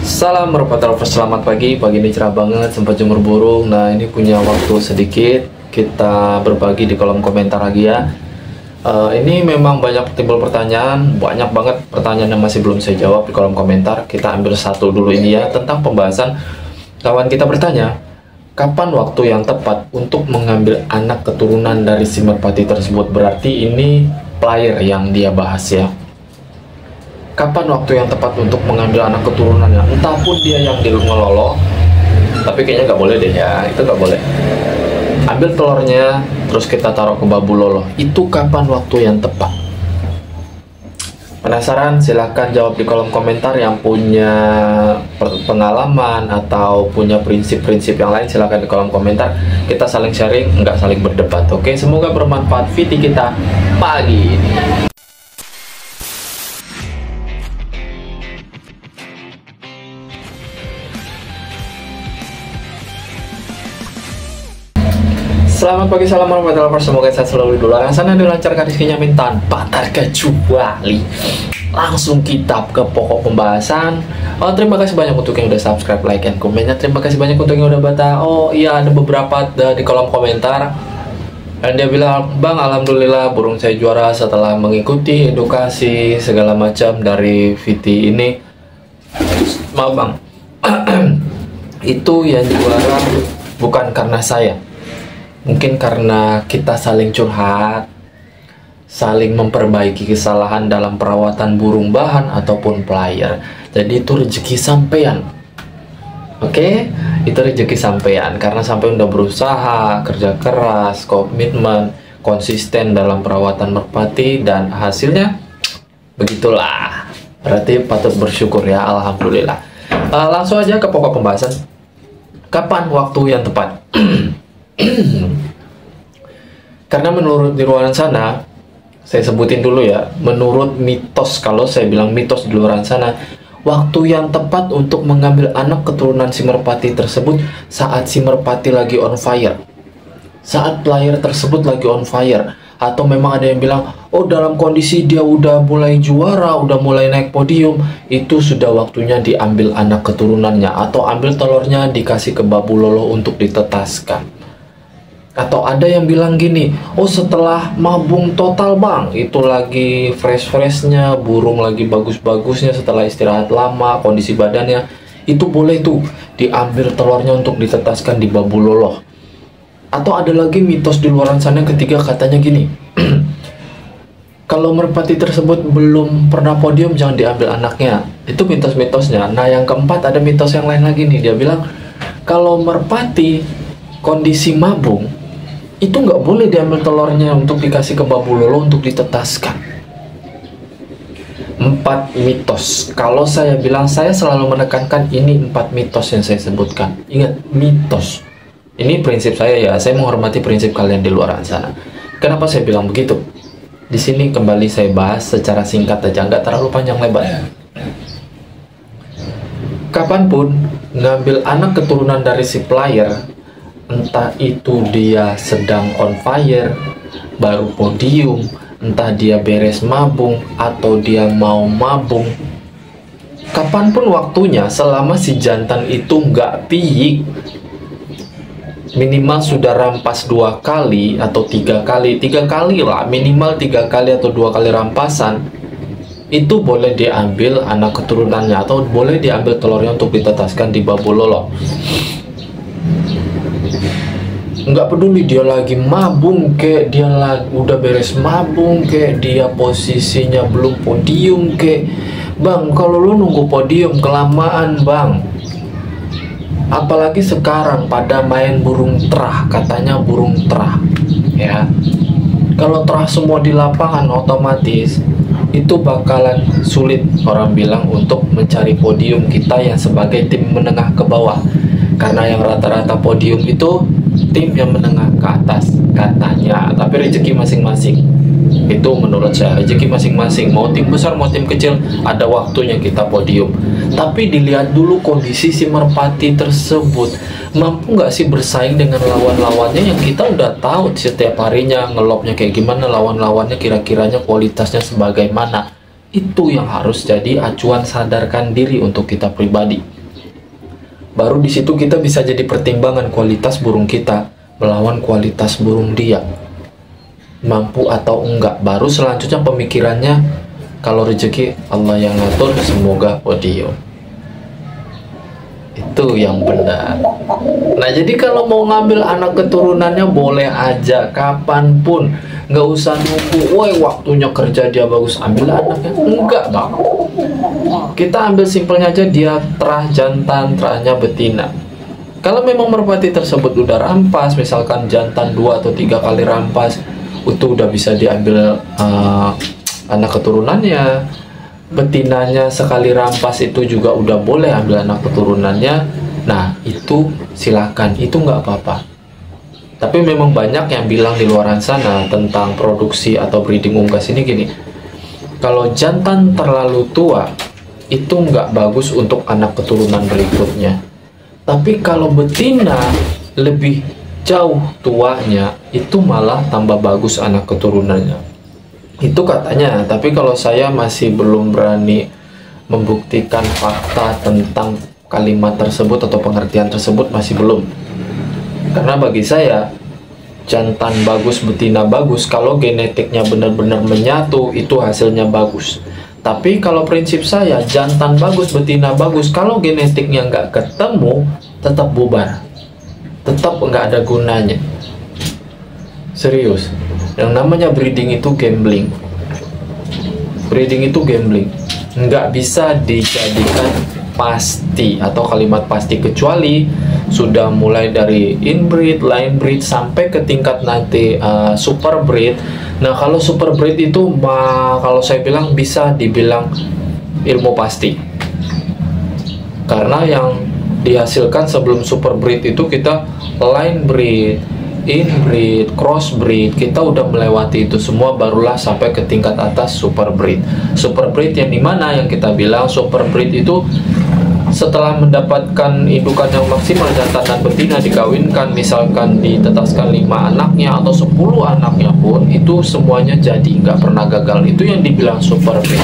Salam merpati lovers, selamat pagi. Pagi ini cerah banget, sempat jemur burung. Nah, ini punya waktu sedikit, kita berbagi di kolom komentar lagi ya. Ini memang banyak timbul pertanyaan, banyak banget pertanyaan yang masih belum saya jawab di kolom komentar. Kita ambil satu dulu ini ya, tentang pembahasan. Kawan kita bertanya, kapan waktu yang tepat untuk mengambil anak keturunan dari si merpati tersebut? Berarti ini player yang dia bahas ya. Kapan waktu yang tepat untuk mengambil anak keturunannya? Entah pun dia yang ngelolo, tapi kayaknya nggak boleh deh ya, itu nggak boleh. Ambil telurnya, terus kita taruh ke Babulolo. Itu kapan waktu yang tepat? Penasaran? Silahkan jawab di kolom komentar. Yang punya pengalaman atau punya prinsip-prinsip yang lain, silahkan di kolom komentar. Kita saling sharing, nggak saling berdebat. Oke, semoga bermanfaat video kita pagi ini. Selamat pagi, salam warahmatullahi wabarakatuh. Semoga sehat selalu di luar sana, dilancarkan rezekinya min tanpa terkecuali. Langsung kita ke pokok pembahasan. Terima kasih banyak untuk yang udah subscribe, like, dan komennya. Terima kasih banyak untuk yang udah baca. Oh iya, ada beberapa di kolom komentar. Dan dia bilang, Bang, alhamdulillah burung saya juara setelah mengikuti edukasi segala macam dari VT ini. Maaf bang, itu yang juara bukan karena saya. Mungkin karena kita saling curhat, saling memperbaiki kesalahan dalam perawatan burung bahan ataupun player. Jadi itu rezeki sampean. Oke, itu rezeki sampean karena sampean udah berusaha, kerja keras, komitmen, konsisten dalam perawatan merpati dan hasilnya begitulah. Berarti patut bersyukur ya, alhamdulillah. Langsung aja ke pokok pembahasan. Kapan waktu yang tepat? Karena menurut di luar sana, saya sebutin dulu ya, menurut mitos, kalau saya bilang mitos di luar sana, waktu yang tepat untuk mengambil anak keturunan si merpati tersebut saat si merpati lagi on fire, saat player tersebut lagi on fire. Atau memang ada yang bilang, oh dalam kondisi dia udah mulai juara, udah mulai naik podium, itu sudah waktunya diambil anak keturunannya. Atau ambil telurnya dikasih ke Babulolo untuk ditetaskan. Atau ada yang bilang gini, oh setelah mabung total bang, itu lagi fresh-freshnya, burung lagi bagus-bagusnya setelah istirahat lama, kondisi badannya, itu boleh tuh diambil telurnya untuk ditetaskan di Babulolo. Atau ada lagi mitos di luar sana yang ketiga, katanya gini, kalau merpati tersebut belum pernah podium jangan diambil anaknya. Itu mitos-mitosnya. Nah yang keempat ada mitos yang lain lagi nih, dia bilang kalau merpati kondisi mabung itu nggak boleh diambil telurnya untuk dikasih ke Babulolo untuk ditetaskan. 4 mitos. Kalau saya bilang, saya selalu menekankan ini 4 mitos yang saya sebutkan. Ingat, mitos. Ini prinsip saya ya, saya menghormati prinsip kalian di luar sana. Kenapa saya bilang begitu? Di sini kembali saya bahas secara singkat aja, nggak terlalu panjang lebar. Kapanpun ngambil anak keturunan dari si player, entah itu dia sedang on fire, baru podium, entah dia beres mabung, atau dia mau mabung, kapanpun waktunya, selama si jantan itu nggak piik, minimal sudah rampas 2 kali atau 3 kali, 3 kali lah, minimal 3 kali atau 2 kali rampasan, itu boleh diambil anak keturunannya atau boleh diambil telurnya untuk ditetaskan di Babulolo. Nggak peduli dia lagi mabung kek, dia lagi udah beres mabung kek, dia posisinya belum podium kek. Bang, kalau lu nunggu podium kelamaan bang. Apalagi sekarang pada main burung terah, katanya burung terah ya. Kalau terah semua di lapangan, otomatis itu bakalan sulit orang bilang untuk mencari podium kita yang sebagai tim menengah ke bawah. Karena yang rata-rata podium itu tim yang menengah ke atas katanya, tapi rezeki masing-masing. Itu menurut saya, rezeki masing-masing, mau tim besar mau tim kecil, ada waktunya kita podium. Tapi dilihat dulu kondisi si merpati tersebut, mampu nggak sih bersaing dengan lawan-lawannya yang kita udah tahu setiap harinya ngelopnya kayak gimana, lawan-lawannya kira-kiranya kualitasnya sebagaimana. Itu yang harus jadi acuan sadarkan diri untuk kita pribadi. Baru di situ kita bisa jadi pertimbangan kualitas burung kita melawan kualitas burung dia. Mampu atau enggak. Baru selanjutnya pemikirannya, kalau rezeki Allah yang ngatur, semoga audio. Itu yang benar. Nah, jadi kalau mau ngambil anak keturunannya boleh aja kapanpun, nggak usah nunggu woi waktunya kerja dia bagus ambil anaknya. Enggak bang, kita ambil simpelnya aja, dia terah jantan, terahnya betina. Kalau memang merpati tersebut udah rampas, misalkan jantan 2 atau 3 kali rampas, itu udah bisa diambil anak keturunannya. Betinanya sekali rampas itu juga udah boleh ambil anak keturunannya. Nah itu silakan, itu nggak apa-apa. Tapi memang banyak yang bilang di luaran sana tentang produksi atau breeding unggas ini gini, kalau jantan terlalu tua itu nggak bagus untuk anak keturunan berikutnya. Tapi kalau betina lebih jauh tuanya itu malah tambah bagus anak keturunannya. Itu katanya, tapi kalau saya masih belum berani membuktikan fakta tentang kalimat tersebut atau pengertian tersebut, masih belum. Karena bagi saya, jantan bagus, betina bagus, kalau genetiknya benar-benar menyatu, itu hasilnya bagus. Tapi kalau prinsip saya, jantan bagus, betina bagus, kalau genetiknya nggak ketemu, tetap bubar. Tetap nggak ada gunanya. Serius. Yang namanya breeding itu gambling. Breeding itu gambling. Nggak bisa dijadikan pasti atau kalimat pasti, kecuali sudah mulai dari inbreed, line breed sampai ke tingkat nanti super breed. Nah, kalau super breed itu kalau saya bilang bisa dibilang ilmu pasti. Karena yang dihasilkan sebelum super breed itu kita line breed, inbreed, crossbreed, kita udah melewati itu semua, barulah sampai ke tingkat atas super breed. Super breed yang dimana yang kita bilang super breed itu setelah mendapatkan indukan yang maksimal, jantan dan betina dikawinkan, misalkan ditetaskan 5 anaknya atau 10 anaknya pun, itu semuanya jadi, nggak pernah gagal. Itu yang dibilang super breed.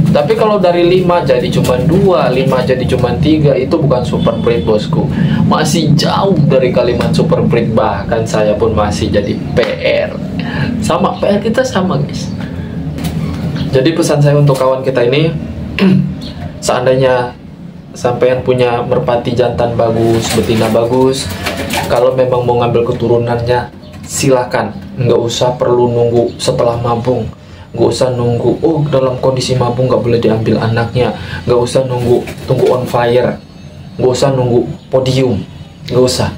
Tapi kalau dari 5 jadi cuma 2, 5 jadi cuma 3, itu bukan super breed bosku. Masih jauh dari kalimat super breed, bahkan saya pun masih jadi PR. Sama, PR kita sama guys. Jadi pesan saya untuk kawan kita ini, seandainya sampean punya merpati jantan bagus, betina bagus, kalau memang mau ngambil keturunannya, silakan. Nggak usah perlu nunggu setelah mabung. Nggak usah nunggu, oh dalam kondisi mabung nggak boleh diambil anaknya. Nggak usah tunggu on fire. Nggak usah nunggu podium. Nggak usah.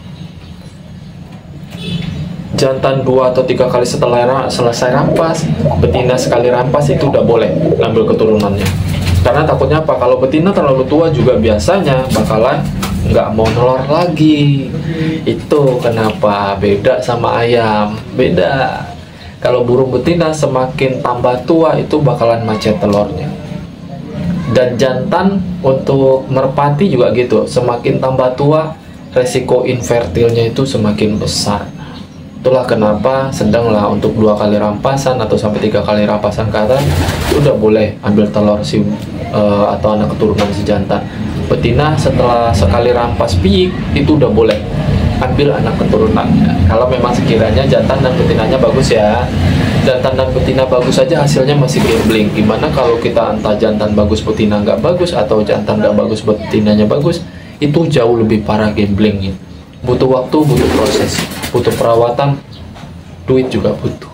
Jantan 2 atau 3 kali setelah selesai rampas, betina sekali rampas, itu udah boleh ngambil keturunannya. Karena takutnya apa? Kalau betina terlalu tua juga biasanya bakalan nggak mau nelor lagi. Itu kenapa beda sama ayam. Beda. Kalau burung betina semakin tambah tua itu bakalan macet telurnya. Dan jantan untuk merpati juga gitu, semakin tambah tua resiko infertilnya itu semakin besar. Itulah kenapa sedanglah untuk 2 kali rampasan atau sampai 3 kali rampasan ke atas udah boleh ambil telur si atau anak keturunan si jantan. Betina setelah sekali rampas piik itu udah boleh ambil anak keturunannya. Kalau memang sekiranya jantan dan betinanya bagus ya. Jantan dan betina bagus saja hasilnya masih gambling. Gimana kalau kita entah jantan bagus betina nggak bagus, atau jantan nggak bagus betinanya bagus, itu jauh lebih parah gamblingnya. Butuh waktu, butuh proses, butuh perawatan, duit juga butuh.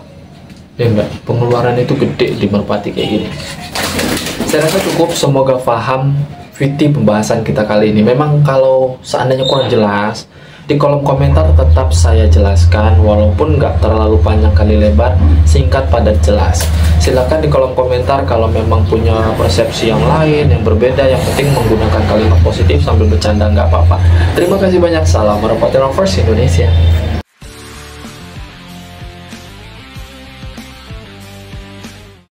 Ya enggak, pengeluaran itu gede di merpati kayak gini. Saya rasa cukup, semoga paham viti pembahasan kita kali ini. Memang kalau seandainya kurang jelas, di kolom komentar tetap saya jelaskan, walaupun nggak terlalu panjang kali lebar, singkat padat jelas. Silahkan di kolom komentar kalau memang punya persepsi yang lain, yang berbeda. Yang penting menggunakan kalimat positif sambil bercanda nggak apa-apa. Terima kasih banyak. Salam merpati lovers Indonesia.